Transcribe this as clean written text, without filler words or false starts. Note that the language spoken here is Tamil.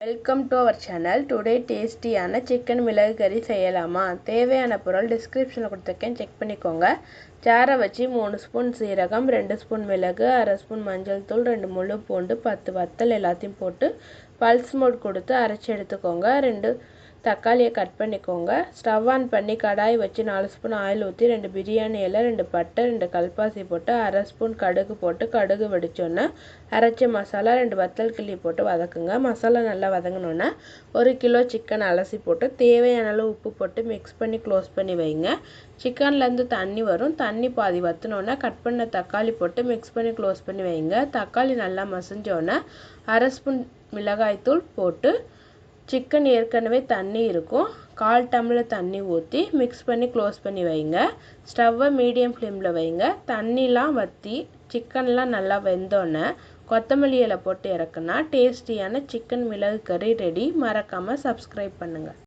Welcome to our channel. Today டேஸ்டியான சிக்கன் மிளகு கறி செய்யலாமா? தேவையான பொருள் டிஸ்கிரிப்ஷனில் கொடுத்துருக்கேன், செக் பண்ணிக்கோங்க. ஜாரை வச்சு 3 ஸ்பூன் சீரகம், 2 ஸ்பூன் மிளகு, 1/2 ஸ்பூன் மஞ்சள் தூள், 2 முழு பூண்டு, 10 வத்தல் எல்லாத்தையும் போட்டு பல்ஸ் மோட் கொடுத்து அரைச்சி எடுத்துக்கோங்க. 2 தக்காளியை கட் பண்ணிக்கோங்க. ஸ்டவ் ஆன் பண்ணி கடாய் வச்சு 4 ஸ்பூன் ஆயில் ஊற்றி 2 பிரியாணி இலை, 2 பட்டை, 2 கல்பாசி போட்டு 1/2 ஸ்பூன் கடுகு போட்டு கடுகு வெடிச்சோன்னே அரைச்ச மசாலா 2 வத்தல் கிள்ளி போட்டு வதக்குங்க. மசாலா நல்லா வதங்கினோன்னே 1 கிலோ சிக்கன் அலசி போட்டு தேவையான அளவு உப்பு போட்டு மிக்ஸ் பண்ணி க்ளோஸ் பண்ணி வைங்க. சிக்கன்லேருந்து தண்ணி வரும். தண்ணி பாதி வற்றினோன்னே கட் பண்ண தக்காளி போட்டு மிக்ஸ் பண்ணி க்ளோஸ் பண்ணி வைங்க. தக்காளி நல்லா மசிஞ்சோன்னே 1/2 ஸ்பூன் மிளகாய்த்தூள் போட்டு சிக்கன் ஏற்கனவே தண்ணி இருக்கும், 1/4 டம்ளர் தண்ணி ஊற்றி மிக்ஸ் பண்ணி க்ளோஸ் பண்ணி வைங்க. ஸ்டவ்வை மீடியம் ஃப்ளேமில் வைங்க. தண்ணிலாம் வற்றி சிக்கன்லாம் நல்லா வெந்தோன்னே கொத்தமல்லி இலை போட்டு இறக்குனா டேஸ்டியான சிக்கன் மிளகு கறி ரெடி. மறக்காமல் சப்ஸ்கிரைப் பண்ணுங்கள்.